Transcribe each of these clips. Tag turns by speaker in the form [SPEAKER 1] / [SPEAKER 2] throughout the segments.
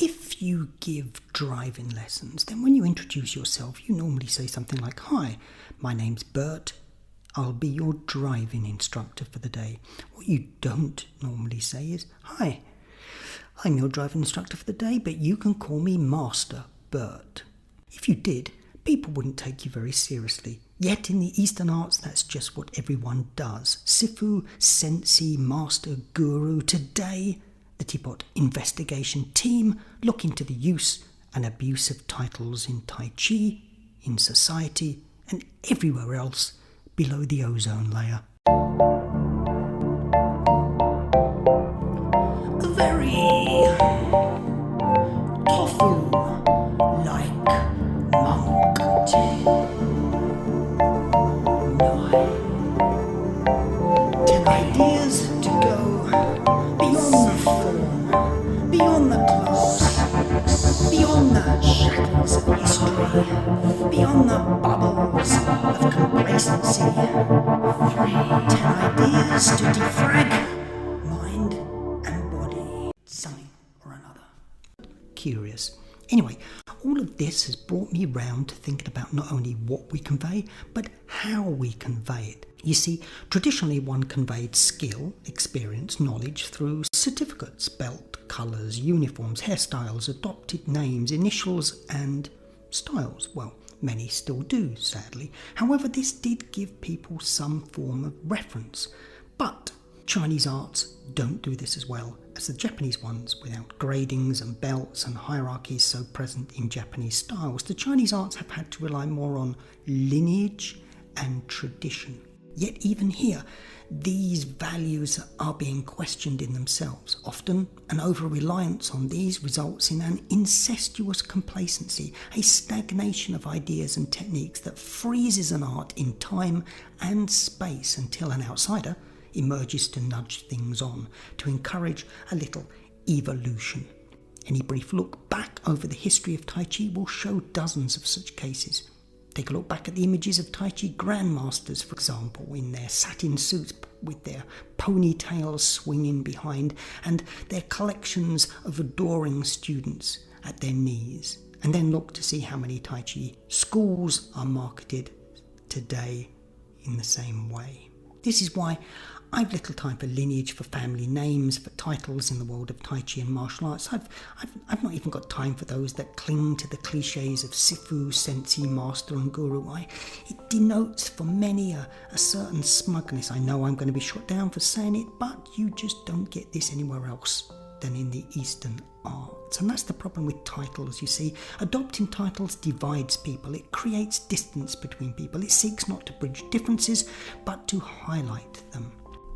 [SPEAKER 1] If you give driving lessons, then when you introduce yourself, you normally say something like, "Hi, my name's Bert. I'll be your driving instructor for the day." What you don't normally say is, "Hi, I'm your driving instructor for the day, but you can call me Master Bert." If you did, people wouldn't take you very seriously. Yet in the Eastern arts, that's just what everyone does. Sifu, sensei, master, guru. Today, the Teapot Investigation Team look into the use and abuse of titles in Tai Chi, in society, and everywhere else below the ozone layer. A very tofu-like monk tale. 10 ideas to go beyond the form, beyond the class, beyond the shackles of history, beyond the bubbles of complacency. 10 ideas to defrag mind and body, something or another. Curious. Anyway, all of this has brought me round to thinking about not only what we convey, but how we convey it. You see, traditionally one conveyed skill, experience, knowledge through certificates, belt, colours, uniforms, hairstyles, adopted names, initials and styles. Well, many still do, sadly. However, this did give people some form of reference. But Chinese arts don't do this as well as the Japanese ones, without gradings and belts and hierarchies so present in Japanese styles. The Chinese arts have had to rely more on lineage and tradition. Yet even here, these values are being questioned in themselves. Often, an over-reliance on these results in an incestuous complacency, a stagnation of ideas and techniques that freezes an art in time and space until an outsider emerges to nudge things on, to encourage a little evolution. Any brief look back over the history of Tai Chi will show dozens of such cases. Take a look back at the images of Tai Chi grandmasters, for example, in their satin suits with their ponytails swinging behind and their collections of adoring students at their knees. And then look to see how many Tai Chi schools are marketed today in the same way. This is why I've little time for lineage, for family names, for titles in the world of Tai Chi and martial arts. I've not even got time for those that cling to the cliches of Sifu, Sensei, Master and Guru. It denotes for many a certain smugness. I know I'm going to be shot down for saying it, but you just don't get this anywhere else than in the Eastern arts. And that's the problem with titles, you see. Adopting titles divides people. It creates distance between people. It seeks not to bridge differences, but to highlight them.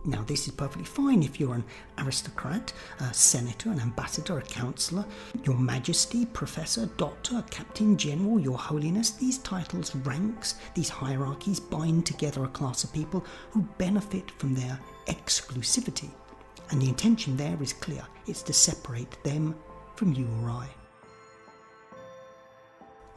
[SPEAKER 1] Now, this is perfectly fine if you're an aristocrat, a senator, an ambassador, a councillor, your majesty, professor, doctor, captain, general, your holiness. These titles, ranks, these hierarchies bind together a class of people who benefit from their exclusivity. And the intention there is clear. It's to separate them from you or I.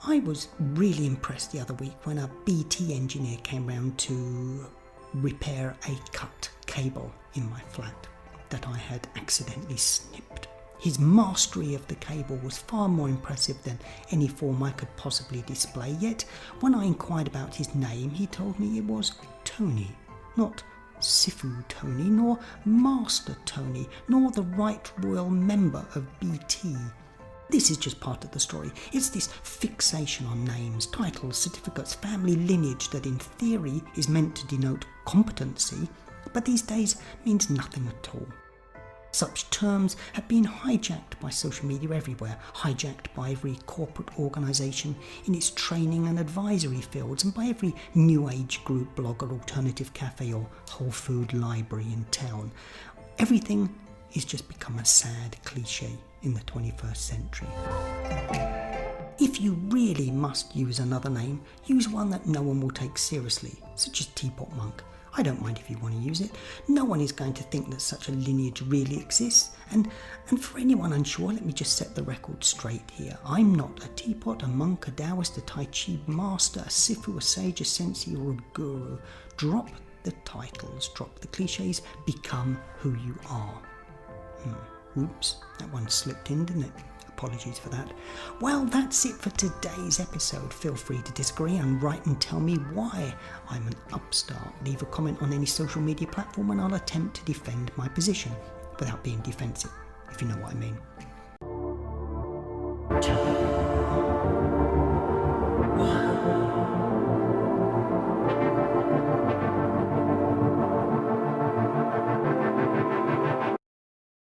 [SPEAKER 1] I was really impressed the other week when a BT engineer came round to repair a cut cable in my flat that I had accidentally snipped. His mastery of the cable was far more impressive than any form I could possibly display, yet when I inquired about his name he told me it was Tony, not Sifu Tony, nor Master Tony, nor the Right Royal Member of BT. This is just part of the story. It's this fixation on names, titles, certificates, family lineage that in theory is meant to denote competency, but these days means nothing at all. Such terms have been hijacked by social media everywhere, hijacked by every corporate organisation in its training and advisory fields, and by every new age group, blogger, alternative cafe or whole food library in town. Everything is just become a sad cliche in the 21st century. If you really must use another name, use one that no one will take seriously, such as Teapot Monk. I don't mind if you want to use it. No one is going to think that such a lineage really exists. And for anyone unsure, let me just set the record straight here. I'm not a teapot, a monk, a Taoist, a Tai Chi master, a Sifu, a sage, a sensei or a guru. Drop the titles, drop the cliches, become who you are. Oops, that one slipped in, didn't it? Apologies for that. Well, that's it for today's episode. Feel free to disagree and write and tell me why I'm an upstart. Leave a comment on any social media platform and I'll attempt to defend my position without being defensive, if you know what I mean.